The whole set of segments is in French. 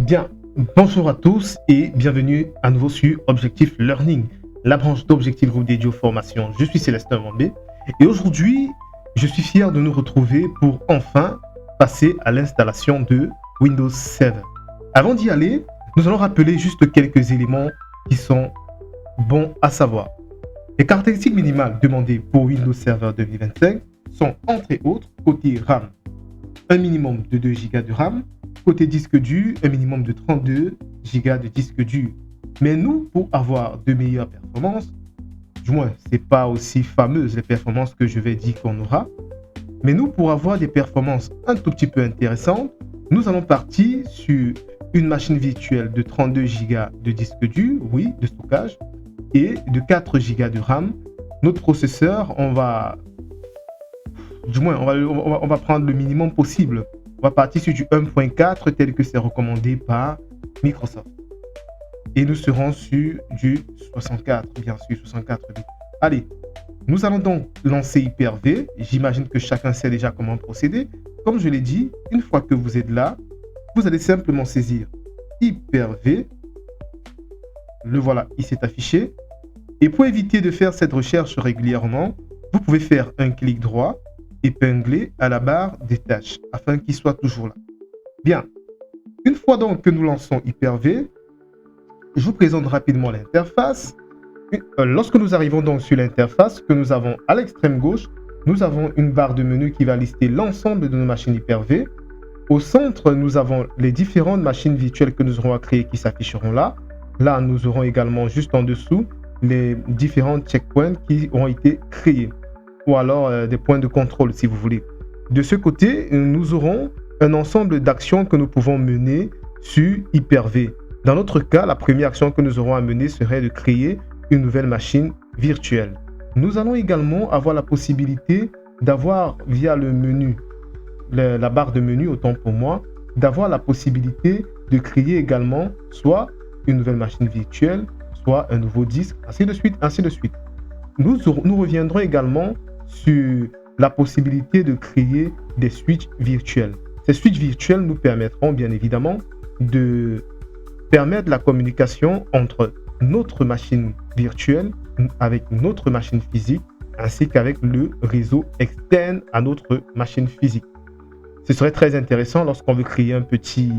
Bien, bonjour à tous et bienvenue à nouveau sur Objectif Learning, la branche d'Objectif Groupe dédiée aux formations. Je suis Célestin Wambé et aujourd'hui, je suis fier de nous retrouver pour enfin passer à l'installation de Windows Server. Avant d'y aller, nous allons rappeler juste quelques éléments qui sont bons à savoir. Les caractéristiques minimales demandées pour Windows Server 2025 sont entre autres côté RAM, un minimum de 2 Go de RAM, côté disque dur, un minimum de 32 Go de disque dur. Mais nous, pour avoir de meilleures performances, du moins, ce n'est pas aussi fameuse les performances que je vais dire qu'on aura, mais nous, pour avoir des performances un tout petit peu intéressantes, nous allons partir sur une machine virtuelle de 32 Go de disque dur, oui, de stockage, et de 4 Go de RAM. Notre processeur, on va prendre le minimum possible. On va partir sur du 1.4 tel que c'est recommandé par Microsoft. Et nous serons sur du 64, bien sûr, 64 bits. Allez, nous allons donc lancer Hyper-V. J'imagine que chacun sait déjà comment procéder. Comme je l'ai dit, une fois que vous êtes là, vous allez simplement saisir Hyper-V. Le voilà, il s'est affiché. Et pour éviter de faire cette recherche régulièrement, vous pouvez faire un clic droit épinglé à la barre des tâches afin qu'il soit toujours là. Bien, une fois donc que nous lançons Hyper-V, je vous présente rapidement l'interface. Lorsque nous arrivons donc sur l'interface que nous avons à l'extrême gauche, nous avons une barre de menu qui va lister l'ensemble de nos machines Hyper-V. Au centre, nous avons les différentes machines virtuelles que nous aurons à créer qui s'afficheront là. Là, nous aurons également juste en dessous les différents checkpoints qui ont été créés, ou alors des points de contrôle si vous voulez. De ce côté, nous aurons un ensemble d'actions que nous pouvons mener sur Hyper-V. Dans notre cas, la première action que nous aurons à mener serait de créer une nouvelle machine virtuelle. Nous allons également avoir la possibilité d'avoir via le menu, la barre de menu, autant pour moi, d'avoir la possibilité de créer également soit une nouvelle machine virtuelle, soit un nouveau disque, ainsi de suite, ainsi de suite. Nous reviendrons également sur la possibilité de créer des switches virtuels. Ces switches virtuels nous permettront bien évidemment de permettre la communication entre notre machine virtuelle avec notre machine physique ainsi qu'avec le réseau externe à notre machine physique. Ce serait très intéressant lorsqu'on veut créer un petit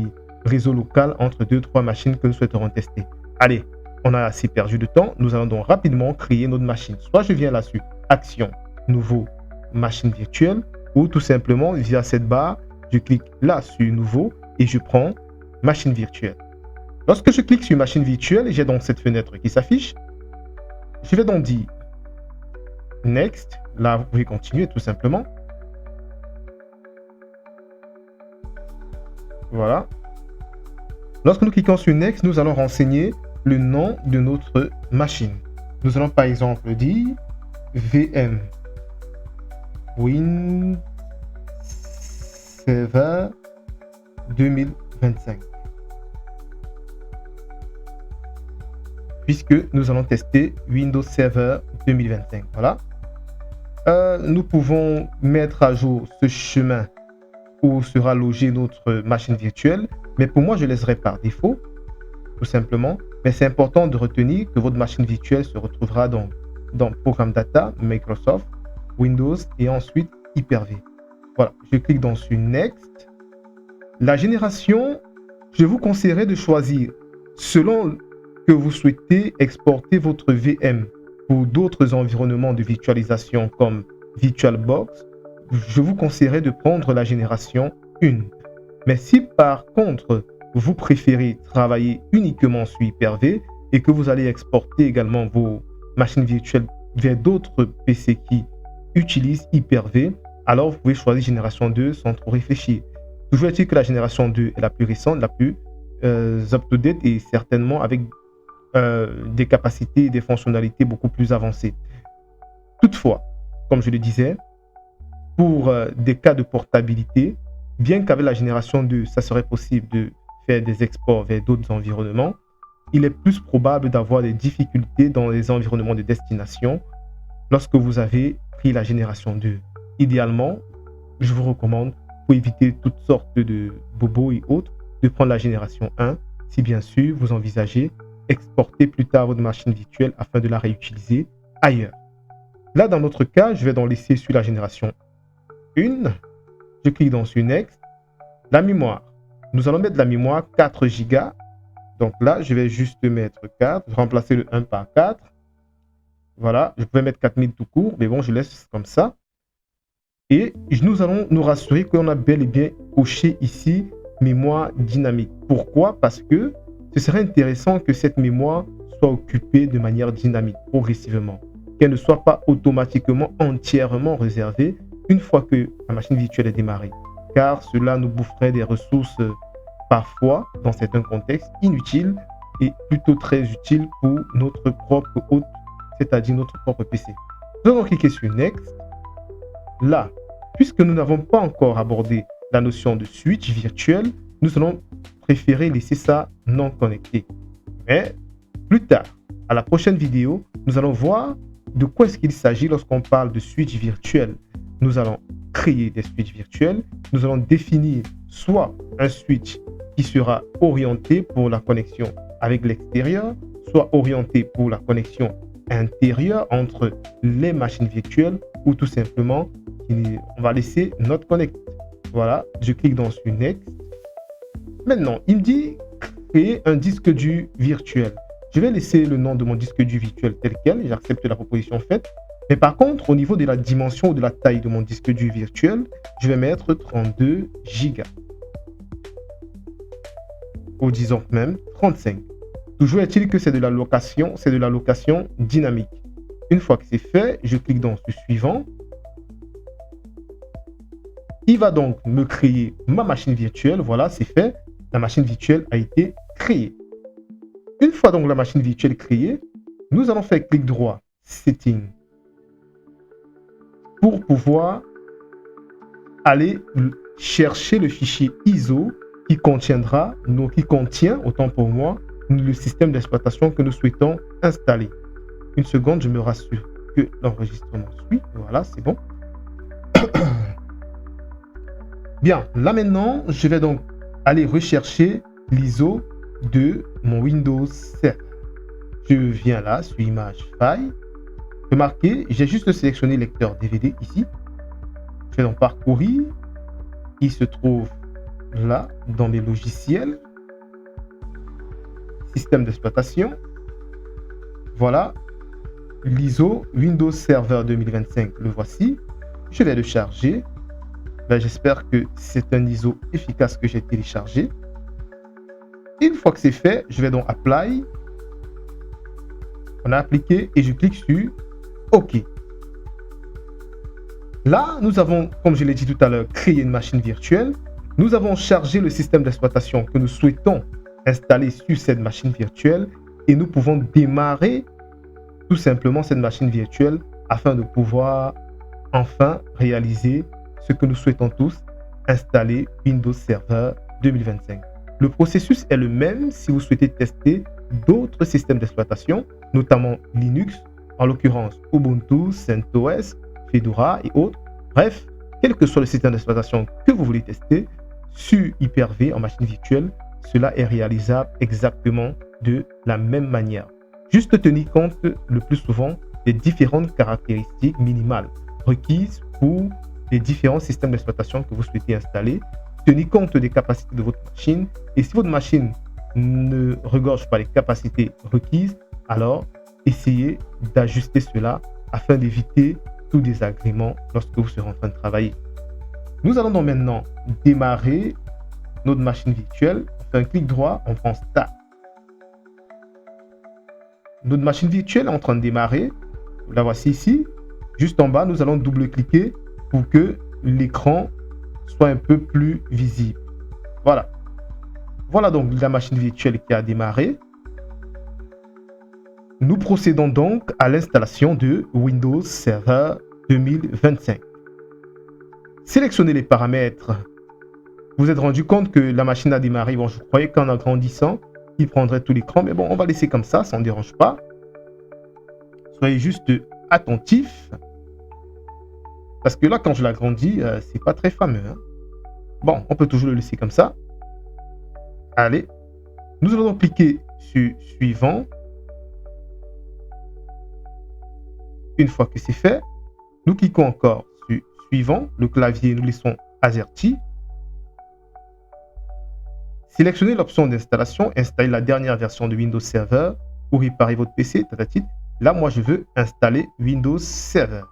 réseau local entre 2-3 machines que nous souhaiterons tester. Allez, on a assez perdu de temps, nous allons donc rapidement créer notre machine. Soit je viens là-dessus, Action, Nouveau, Machine virtuelle, ou tout simplement via cette barre, je clique là sur Nouveau et je prends Machine virtuelle. Lorsque je clique sur Machine virtuelle, j'ai donc cette fenêtre qui s'affiche. Je vais donc dire Next. Là, vous pouvez continuer tout simplement. Voilà. Lorsque nous cliquons sur Next, nous allons renseigner le nom de notre machine. Nous allons par exemple dire VM Win Server 2025. Puisque nous allons tester Windows Server 2025. Voilà. Nous pouvons mettre à jour ce chemin où sera logée notre machine virtuelle. Mais pour moi, je laisserai par défaut, tout simplement. Mais c'est important de retenir que votre machine virtuelle se retrouvera dans Programme Data, Microsoft, Windows et ensuite Hyper-V. Voilà, je clique donc sur Next. La génération, je vous conseillerais de choisir selon que vous souhaitez exporter votre VM pour d'autres environnements de virtualisation comme VirtualBox. Je vous conseillerais de prendre la génération 1. Mais si par contre, vous préférez travailler uniquement sur Hyper-V et que vous allez exporter également vos machines virtuelles vers d'autres PC qui utilisent Hyper-V, alors vous pouvez choisir génération 2 sans trop réfléchir. Toujours est-il que la génération 2 est la plus récente, la plus up-to-date et certainement avec des capacités et des fonctionnalités beaucoup plus avancées. Toutefois, comme je le disais, pour des cas de portabilité, bien qu'avec la génération 2, ça serait possible de faire des exports vers d'autres environnements, il est plus probable d'avoir des difficultés dans les environnements de destination lorsque vous avez pris la génération 2. Idéalement, je vous recommande, pour éviter toutes sortes de bobos et autres, de prendre la génération 1 si bien sûr vous envisagez exporter plus tard votre machine virtuelle afin de la réutiliser ailleurs. Là, dans notre cas, je vais donc laisser sur la génération 1. Je clique dans sur Next. La mémoire. Nous allons mettre de la mémoire 4 Go. Donc là, je vais juste mettre 4, remplacer le 1 par 4. Voilà, je pouvais mettre 4000 tout court, mais bon, je laisse comme ça. Et nous allons nous rassurer qu'on a bel et bien coché ici mémoire dynamique. Pourquoi? Parce que ce serait intéressant que cette mémoire soit occupée de manière dynamique, progressivement. Qu'elle ne soit pas automatiquement entièrement réservée une fois que la machine virtuelle est démarrée. Car cela nous boufferait des ressources parfois, dans certains contextes, inutiles et plutôt très utiles pour notre propre hôte, c'est-à-dire notre propre PC. Nous allons cliquer sur Next. Là, puisque nous n'avons pas encore abordé la notion de switch virtuel, nous allons préférer laisser ça non connecté. Mais plus tard, à la prochaine vidéo, nous allons voir de quoi est-ce qu'il s'agit lorsqu'on parle de switch virtuel. Nous allons créer des switches virtuels. Nous allons définir soit un switch qui sera orienté pour la connexion avec l'extérieur, soit orienté pour la connexion intérieure entre les machines virtuelles ou tout simplement on va laisser notre connect. Voilà, je clique dans sur Next. Maintenant, il me dit créer un disque dur virtuel. Je vais laisser le nom de mon disque dur virtuel tel quel. J'accepte la proposition faite. Mais par contre, au niveau de la dimension ou de la taille de mon disque dur virtuel, je vais mettre 32 Go. Ou disons même 35. Toujours est-il que c'est de la location dynamique. Une fois que c'est fait, je clique dans ce suivant. Il va donc me créer ma machine virtuelle. Voilà, c'est fait. La machine virtuelle a été créée. Une fois donc la machine virtuelle créée, nous allons faire clic droit, Setting, pour pouvoir aller chercher le fichier ISO qui contient, autant pour moi, le système d'exploitation que nous souhaitons installer. Une seconde, je me rassure que l'enregistrement suit. Voilà, c'est bon. Bien, là maintenant, je vais donc aller rechercher l'ISO de mon Windows 7. Je viens là, sur Image File. Remarquez, j'ai juste sélectionné lecteur DVD ici. Je vais donc parcourir. Il se trouve là, dans mes logiciels. Système d'exploitation. Voilà. L'ISO Windows Server 2025, le voici. Je vais le charger. J'espère que c'est un ISO efficace que j'ai téléchargé. Une fois que c'est fait, je vais donc Apply. On a appliqué et je clique sur OK. Là, nous avons, comme je l'ai dit tout à l'heure, créé une machine virtuelle. Nous avons chargé le système d'exploitation que nous souhaitons installer sur cette machine virtuelle et nous pouvons démarrer tout simplement cette machine virtuelle afin de pouvoir enfin réaliser ce que nous souhaitons tous, installer Windows Server 2025. Le processus est le même si vous souhaitez tester d'autres systèmes d'exploitation, notamment Linux, en l'occurrence Ubuntu, CentOS, Fedora et autres. Bref, quel que soit le système d'exploitation que vous voulez tester, sur Hyper-V en machine virtuelle, cela est réalisable exactement de la même manière. Juste tenir compte le plus souvent des différentes caractéristiques minimales requises pour les différents systèmes d'exploitation que vous souhaitez installer. Tenez compte des capacités de votre machine et si votre machine ne regorge pas les capacités requises, alors essayez d'ajuster cela afin d'éviter tout désagrément lorsque vous serez en train de travailler. Nous allons donc maintenant démarrer notre machine virtuelle. On fait un clic droit, on prend Start. Notre machine virtuelle est en train de démarrer. La voici ici. Juste en bas, nous allons double-cliquer pour que l'écran soit un peu plus visible. Voilà. Voilà donc la machine virtuelle qui a démarré. Nous procédons donc à l'installation de Windows Server 2025. Sélectionnez les paramètres. Vous vous êtes rendu compte que la machine a démarré. Bon, je croyais qu'en agrandissant, il prendrait tout l'écran. Mais bon, on va laisser comme ça ne dérange pas. Soyez juste attentifs. Parce que là, quand je l'agrandis, c'est pas très fameux. Hein. Bon, on peut toujours le laisser comme ça. Allez, nous allons donc cliquer sur suivant. Une fois que c'est fait, nous cliquons encore sur suivant. Le clavier, nous laissons AZERTY. Sélectionnez l'option d'installation, installer la dernière version de Windows Server ou réparer votre PC. Là, moi, je veux installer Windows Server.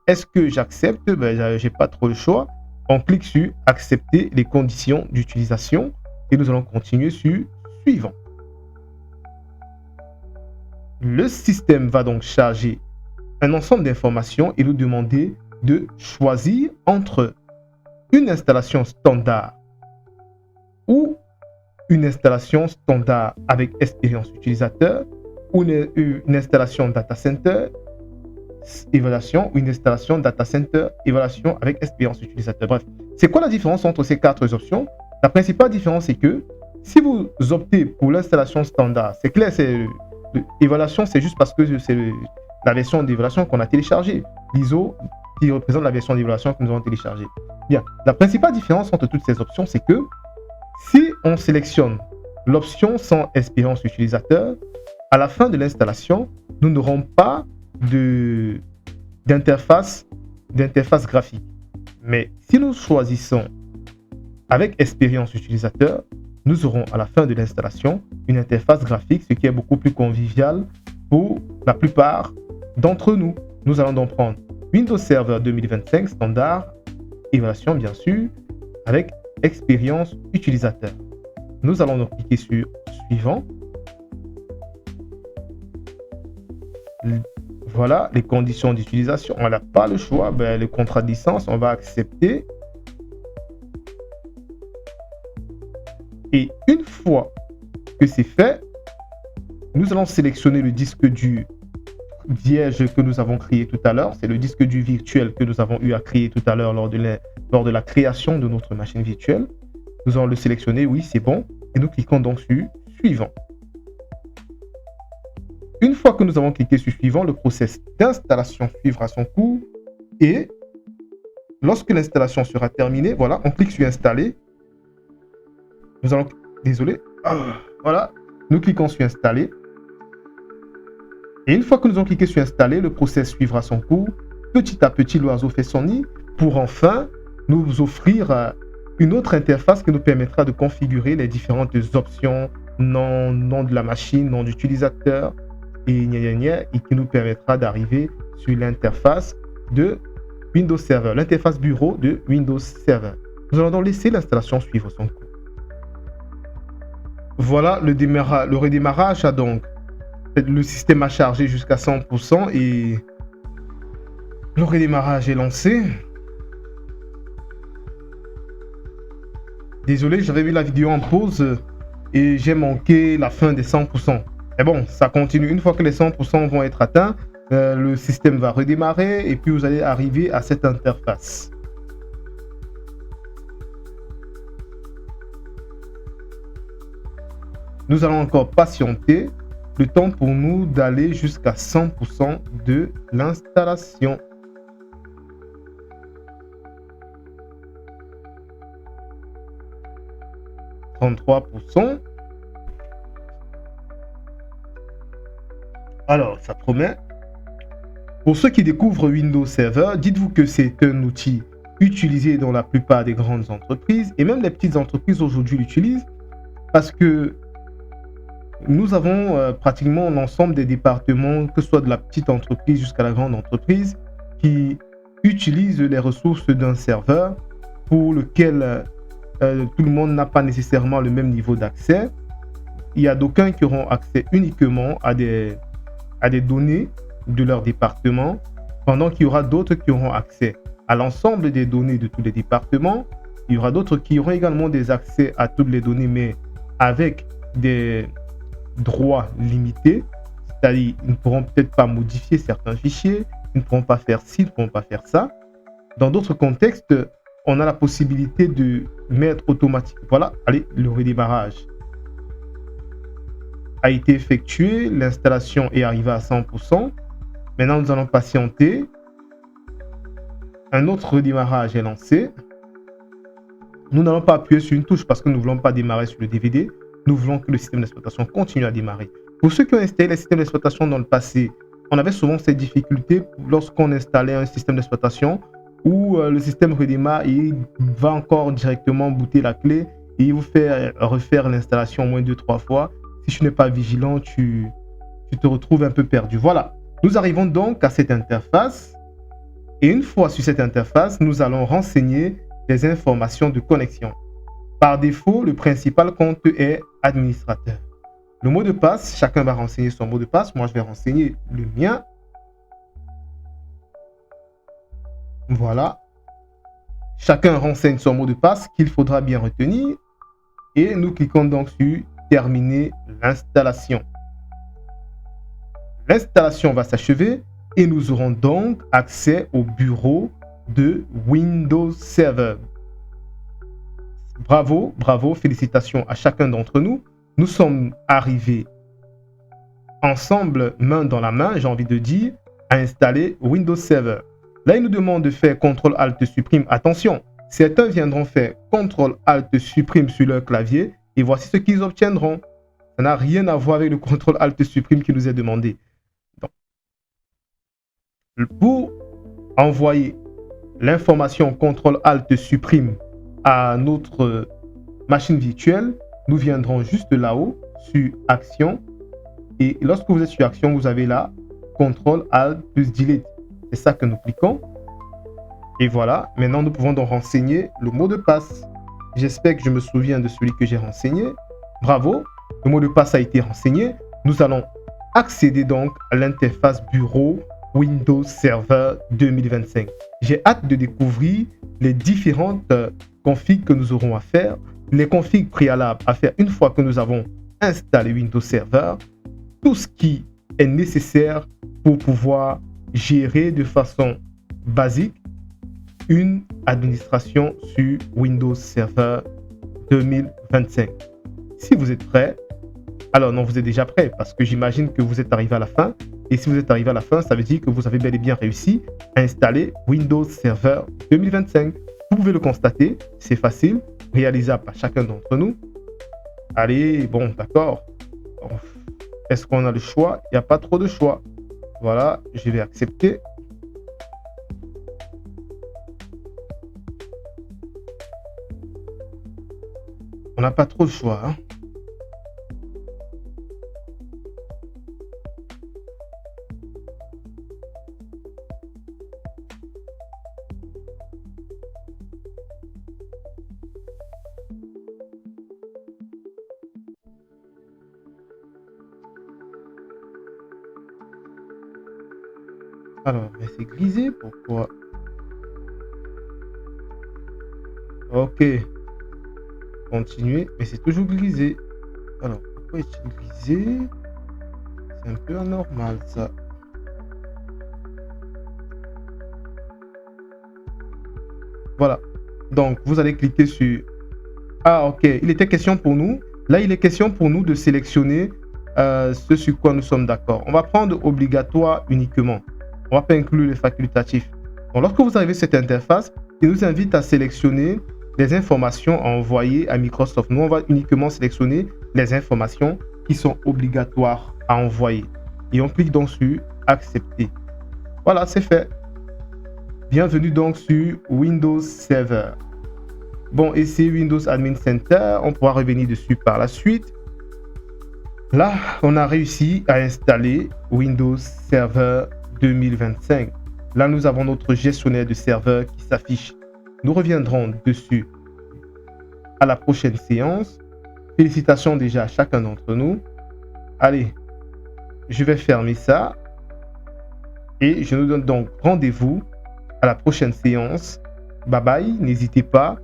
Est-ce que j'accepte? Je n'ai pas trop le choix. On clique sur accepter les conditions d'utilisation et nous allons continuer sur suivant. Le système va donc charger un ensemble d'informations et nous demander de choisir entre une installation standard ou une installation standard avec expérience utilisateur ou une installation data center évaluation ou une installation data center évaluation avec expérience utilisateur. Bref, c'est quoi la différence entre ces quatre options? La principale différence, c'est que si vous optez pour l'installation standard, c'est clair, l'évaluation, c'est juste parce que c'est la version d'évaluation qu'on a téléchargée. L'ISO qui représente la version d'évaluation que nous avons téléchargée. Bien, la principale différence entre toutes ces options, c'est que si on sélectionne l'option sans expérience utilisateur, à la fin de l'installation, nous n'aurons pas d'interface graphique. Mais si nous choisissons avec expérience utilisateur, nous aurons à la fin de l'installation une interface graphique, ce qui est beaucoup plus convivial pour la plupart d'entre nous. Nous allons donc prendre Windows Server 2025 standard, évaluation bien sûr, avec expérience utilisateur. Nous allons donc cliquer sur suivant. Voilà les conditions d'utilisation. On n'a pas le choix. Le contrat de licence, on va accepter. Et une fois que c'est fait, nous allons sélectionner le disque dur vierge que nous avons créé tout à l'heure. C'est le disque dur virtuel que nous avons eu à créer tout à l'heure lors de la création de notre machine virtuelle. Nous allons le sélectionner. Oui, c'est bon. Et nous cliquons donc sur suivant. Une fois que nous avons cliqué sur suivant, le process d'installation suivra son cours et lorsque l'installation sera terminée, voilà, on clique sur installer. Nous allons, désolé, voilà, nous cliquons sur installer. Et une fois que nous avons cliqué sur installer, le process suivra son cours. Petit à petit, l'oiseau fait son nid pour enfin nous offrir une autre interface qui nous permettra de configurer les différentes options, nom de la machine, nom d'utilisateur, et qui nous permettra d'arriver sur l'interface de Windows Server, l'interface bureau de Windows Server. Nous allons donc laisser l'installation suivre son cours. Voilà, le redémarrage a donc, le système a chargé jusqu'à 100% et le redémarrage est lancé. Désolé, j'avais mis la vidéo en pause et j'ai manqué la fin des 100%. Mais bon, ça continue. Une fois que les 100% vont être atteints, le système va redémarrer et puis vous allez arriver à cette interface. Nous allons encore patienter le temps pour nous d'aller jusqu'à 100% de l'installation. « 33%. Alors, ça promet. Pour ceux qui découvrent Windows Server, dites-vous que c'est un outil utilisé dans la plupart des grandes entreprises et même les petites entreprises aujourd'hui l'utilisent parce que nous avons pratiquement l'ensemble des départements, que ce soit de la petite entreprise jusqu'à la grande entreprise, qui utilisent les ressources d'un serveur pour lequel tout le monde n'a pas nécessairement le même niveau d'accès. Il y a d'aucuns qui auront accès uniquement à des données de leur département, pendant qu'il y aura d'autres qui auront accès à l'ensemble des données de tous les départements. Il y aura d'autres qui auront également des accès à toutes les données, mais avec des droits limités, c'est-à-dire ils ne pourront peut-être pas modifier certains fichiers, ils ne pourront pas faire ci, ils ne pourront pas faire ça. Dans d'autres contextes, on a la possibilité de mettre automatiquement. Voilà, allez, le redémarrage a été effectué, l'installation est arrivée à 100%. Maintenant, nous allons patienter. Un autre redémarrage est lancé. Nous n'allons pas appuyer sur une touche parce que nous ne voulons pas démarrer sur le DVD. Nous voulons que le système d'exploitation continue à démarrer. Pour ceux qui ont installé les systèmes d'exploitation dans le passé, on avait souvent ces difficultés lorsqu'on installait un système d'exploitation où le système redémarre et il va encore directement booter la clé et il vous fait refaire l'installation au moins 2-3 fois. Si tu n'es pas vigilant, tu te retrouves un peu perdu. Voilà, nous arrivons donc à cette interface. Et une fois sur cette interface, nous allons renseigner les informations de connexion. Par défaut, le principal compte est administrateur. Le mot de passe, chacun va renseigner son mot de passe. Moi, je vais renseigner le mien. Voilà. Chacun renseigne son mot de passe qu'il faudra bien retenir. Et nous cliquons donc sur terminer l'installation. L'installation va s'achever et nous aurons donc accès au bureau de Windows Server. Bravo, bravo, félicitations à chacun d'entre nous. Nous sommes arrivés ensemble, main dans la main, j'ai envie de dire, à installer Windows Server. Là, il nous demande de faire CTRL-ALT-SUPPRIME. Attention, certains viendront faire CTRL-ALT-SUPPRIME sur leur clavier et voici ce qu'ils obtiendront. Ça n'a rien à voir avec le CTRL-ALT-SUPPRIME qui nous est demandé. Donc, pour envoyer l'information CTRL-ALT-SUPPRIME à notre machine virtuelle, nous viendrons juste là-haut sur Action. Et lorsque vous êtes sur Action, vous avez là CTRL-ALT+Delete. C'est ça que nous cliquons. Et voilà, maintenant nous pouvons donc renseigner le mot de passe. J'espère que je me souviens de celui que j'ai renseigné. Bravo, le mot de passe a été renseigné. Nous allons accéder donc à l'interface bureau Windows Server 2025. J'ai hâte de découvrir les différentes configs que nous aurons à faire, les configs préalables à faire une fois que nous avons installé Windows Server, tout ce qui est nécessaire pour pouvoir gérer de façon basique une administration sur Windows Server 2025. Si vous êtes prêts, alors non, vous êtes déjà prêts parce que j'imagine que vous êtes arrivé à la fin. Et si vous êtes arrivé à la fin, ça veut dire que vous avez bel et bien réussi à installer Windows Server 2025. Vous pouvez le constater, c'est facile, réalisable par chacun d'entre nous. Allez, bon, d'accord. Est-ce qu'on a le choix? Il n'y a pas trop de choix. Voilà, je vais accepter. On n'a pas trop de choix. Hein. Alors, mais c'est grisé, pourquoi? Ok. Continuer, mais c'est toujours grisé. Alors, pourquoi est-il grisé? C'est un peu anormal, ça. Voilà. Donc, vous allez cliquer sur... Ah, ok. Il était question pour nous. Là, il est question pour nous de sélectionner ce sur quoi nous sommes d'accord. On va prendre obligatoire uniquement. On va pas inclure les facultatifs. Donc, lorsque vous arrivez à cette interface, il nous invite à sélectionner les informations à envoyer à Microsoft. Nous, on va uniquement sélectionner les informations qui sont obligatoires à envoyer. Et on clique donc sur Accepter. Voilà, c'est fait. Bienvenue donc sur Windows Server. Bon, et c'est Windows Admin Center. On pourra revenir dessus par la suite. Là, on a réussi à installer Windows Server 2025. Là, nous avons notre gestionnaire de serveur qui s'affiche. Nous reviendrons dessus à la prochaine séance. Félicitations déjà à chacun d'entre nous. Allez, je vais fermer ça. Et je nous donne donc rendez-vous à la prochaine séance. Bye bye. N'hésitez pas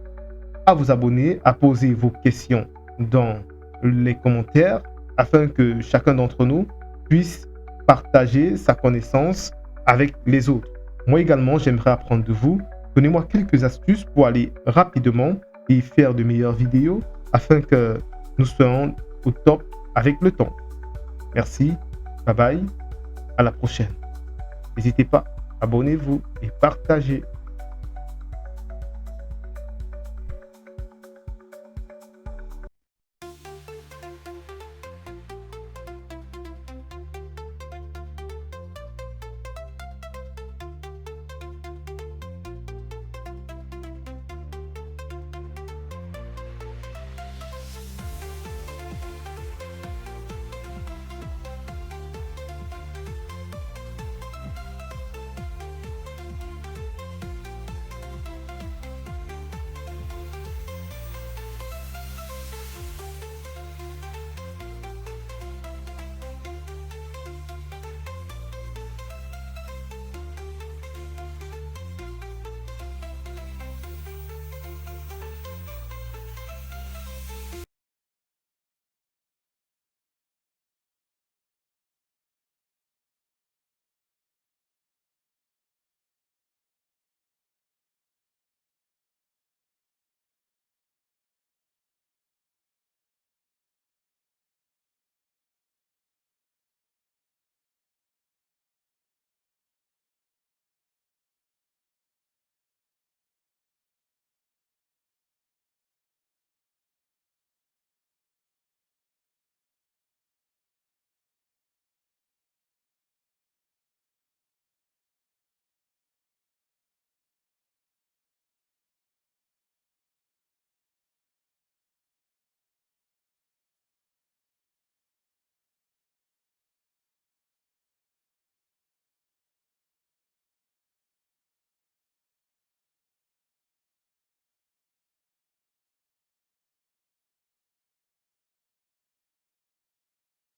à vous abonner, à poser vos questions dans les commentaires afin que chacun d'entre nous puisse partager sa connaissance avec les autres. Moi également, j'aimerais apprendre de vous. Donnez-moi quelques astuces pour aller rapidement et faire de meilleures vidéos afin que nous soyons au top avec le temps. Merci, bye bye, à la prochaine. N'hésitez pas, abonnez-vous et partagez.